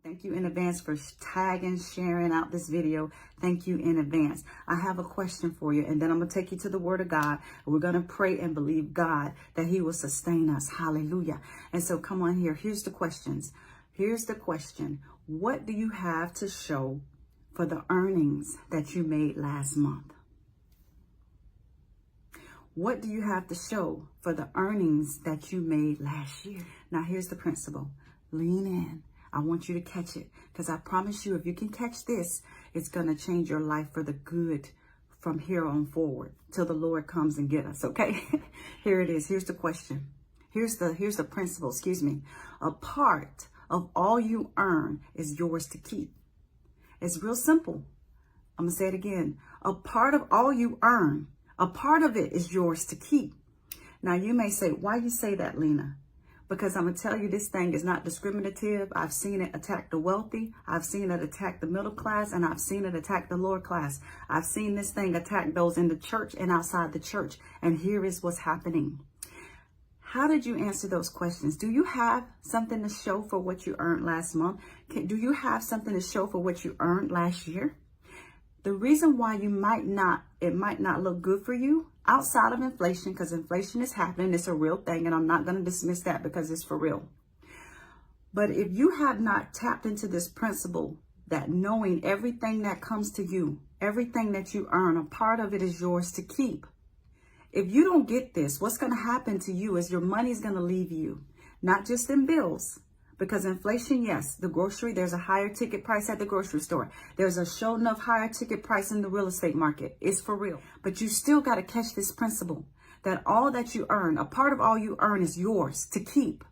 Thank you in advance for tagging, sharing out this video. Thank you in advance. I have a question for you, and then I'm going to take you to the Word of God. We're going to pray and believe God that He will sustain us. Hallelujah. And so come on here. Here's the questions. Here's the question. What do you have to show for the earnings that you made last month? What do you have to show for the earnings that you made last year? Now, here's the principle. Lean in. I want you to catch it, because I promise you, if you can catch this, it's going to change your life for the good from here on forward till the Lord comes and get us. Okay, here it is. Here's the question. Here's the principle. Excuse me. A part of all you earn is yours to keep. It's real simple. I'm going to say it again. A part of all you earn, a part of it is yours to keep. Now, you may say, why you say that, Lena? Because I'm going to tell you, this thing is not discriminative. I've seen it attack the wealthy. I've seen it attack the middle class, and I've seen it attack the lower class. I've seen this thing attack those in the church and outside the church. And here is what's happening. How did you answer those questions? Do you have something to show for what you earned last month? Do you have something to show for what you earned last year? The reason why it might not look good for you outside of inflation, because inflation is happening, it's a real thing, and I'm not going to dismiss that because it's for real. But if you have not tapped into this principle, that knowing everything that comes to you, everything that you earn, a part of it is yours to keep. If you don't get this, what's going to happen to you is your money is going to leave you, not just in bills. Because inflation, yes, there's a higher ticket price at the grocery store. There's a sure enough higher ticket price in the real estate market. It's for real. But you still got to catch this principle that all that you earn, a part of all you earn is yours to keep.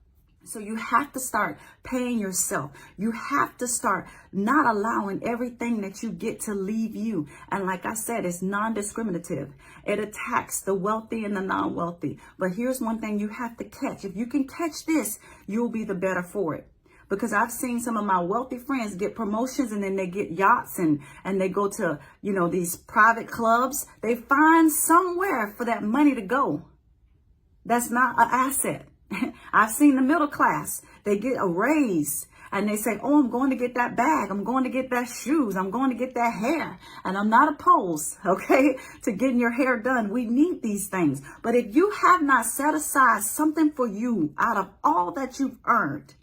So you have to start paying yourself. You have to start not allowing everything that you get to leave you. And like I said, it's non-discriminative. It attacks the wealthy and the non-wealthy. But here's one thing you have to catch. If you can catch this, you'll be the better for it. Because I've seen some of my wealthy friends get promotions, and then they get yachts and they go to, these private clubs. They find somewhere for that money to go. That's not an asset. I've seen the middle class, they get a raise and they say, oh, I'm going to get that bag. I'm going to get that shoes. I'm going to get that hair. And I'm not opposed, okay, to getting your hair done. We need these things. But if you have not set aside something for you out of all that you've earned,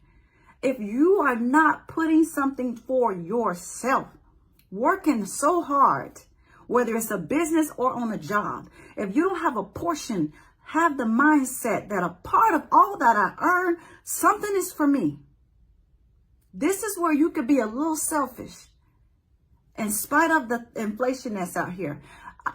if you are not putting something for yourself, working so hard, whether it's a business or on a job, if you don't have a portion, have the mindset that a part of all that I earn, something is for me. This is where you could be a little selfish in spite of the inflation that's out here.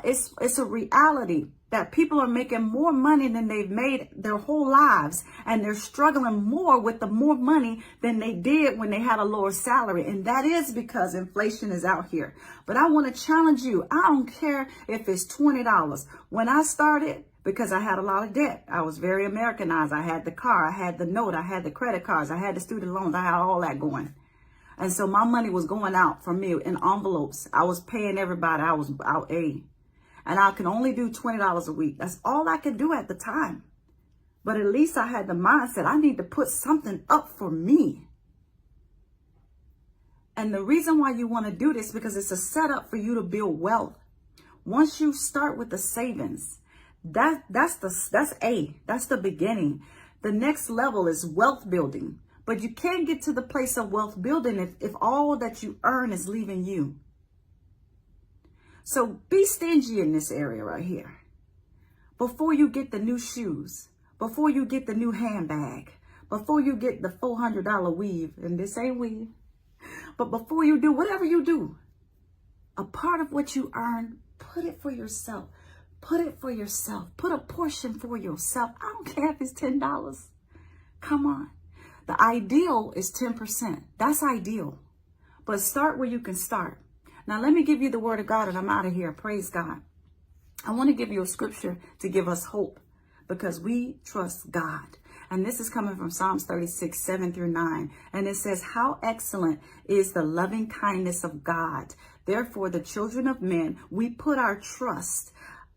It's a reality that people are making more money than they've made their whole lives, and they're struggling more with the more money than they did when they had a lower salary. And that is because inflation is out here. But I want to challenge you. I don't care if it's $20. When I started, because I had a lot of debt, I was very Americanized. I had the car, I had the note, I had the credit cards, I had the student loans, I had all that going. And so my money was going out from me in envelopes. I was paying everybody. I was out A. And I can only do $20 a week. That's all I could do at the time. But at least I had the mindset, I need to put something up for me. And the reason why you want to do this, because it's a setup for you to build wealth. Once you start with the savings, that's A. That's the beginning. The next level is wealth building. But you can't get to the place of wealth building if all that you earn is leaving you. So be stingy in this area right here. Before you get the new shoes, before you get the new handbag, before you get the $400 weave, and this ain't weave, but before you do whatever you do, a part of what you earn, put it for yourself. Put it for yourself. Put a portion for yourself. I don't care if it's $10. Come on. The ideal is 10%. That's ideal. But start where you can start. Now, let me give you the word of God and I'm out of here. Praise God. I want to give you a scripture to give us hope because we trust God. And this is coming from Psalms 36, 7-9. And it says, how excellent is the loving kindness of God. Therefore, the children of men, we put our trust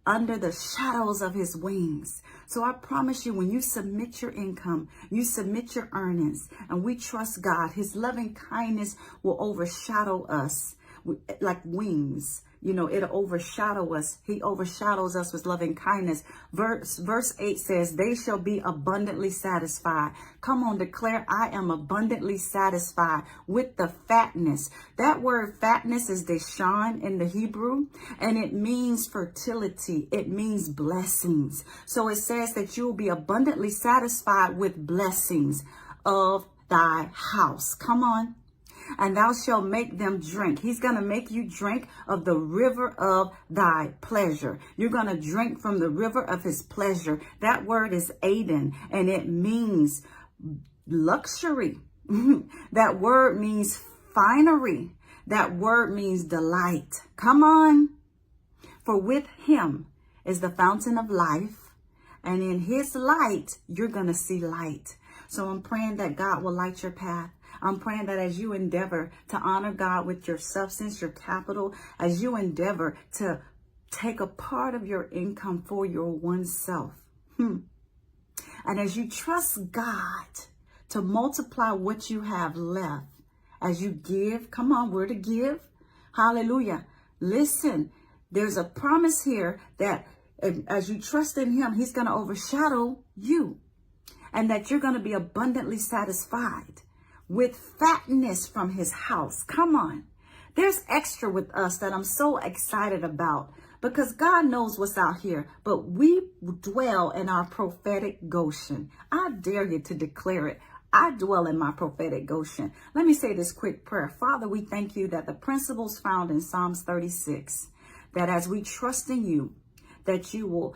under the shadows of his wings. So I promise you, when you submit your income, you submit your earnings, and we trust God, his loving kindness will overshadow us like wings. You know, it'll overshadow us. He overshadows us with loving kindness. Verse 8 says, they shall be abundantly satisfied. Come on, declare, I am abundantly satisfied with the fatness. That word fatness is deshan in the Hebrew, and it means fertility. It means blessings. So it says that you will be abundantly satisfied with blessings of thy house. Come on. And thou shalt make them drink. He's going to make you drink of the river of thy pleasure. You're going to drink from the river of his pleasure. That word is Aden, and it means luxury. That word means finery. That word means delight. Come on. For with him is the fountain of life, and in his light, you're going to see light. So I'm praying that God will light your path. I'm praying that as you endeavor to honor God with your substance, your capital, as you endeavor to take a part of your income for your oneself, and as you trust God to multiply what you have left, as you give, come on, we're to give. Hallelujah. Listen, there's a promise here that as you trust in him, he's going to overshadow you, and that you're going to be abundantly satisfied with fatness from his house. Come on. There's extra with us that I'm so excited about, because God knows what's out here, but we dwell in our prophetic Goshen. I dare you to declare it. I dwell in my prophetic Goshen. Let me say this quick prayer. Father, we thank you that the principles found in Psalms 36, that as we trust in you, that you will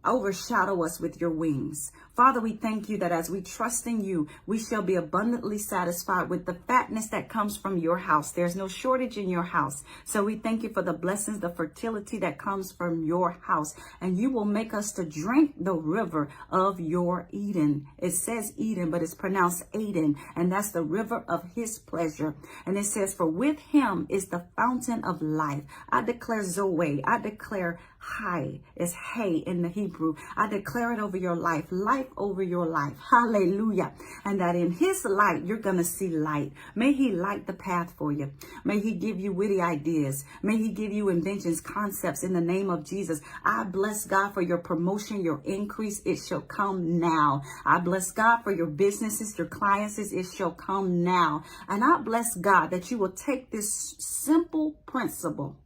overshadow us with your wings. Father, we thank you that as we trust in you, we shall be abundantly satisfied with the fatness that comes from your house. There's no shortage in your house. So we thank you for the blessings, the fertility that comes from your house. And you will make us to drink the river of your Eden. It says Eden, but it's pronounced Aden. And that's the river of his pleasure. And it says, for with him is the fountain of life. I declare Zoe. I declare Hay. It's Hay in the Hebrew. I declare it over your life. Life over your life. Hallelujah. And that in his light, you're going to see light. May he light the path for you. May he give you witty ideas. May he give you inventions, concepts in the name of Jesus. I bless God for your promotion, your increase. It shall come now. I bless God for your businesses, your clients. It shall come now. And I bless God that you will take this simple principle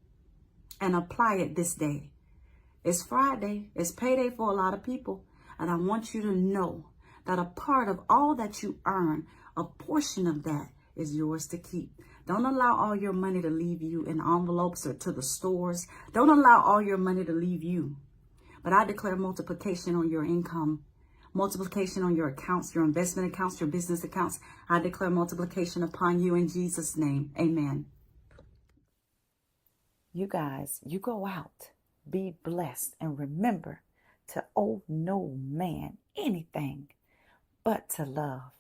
and apply it this day. It's Friday. It's payday for a lot of people. And I want you to know that a part of all that you earn, a portion of that is yours to keep. Don't allow all your money to leave you in envelopes or to the stores. Don't allow all your money to leave you. But I declare multiplication on your income, multiplication on your accounts, your investment accounts, your business accounts. I declare multiplication upon you in Jesus' name. Amen. You guys, you go out, be blessed, and remember to owe no man anything but to love.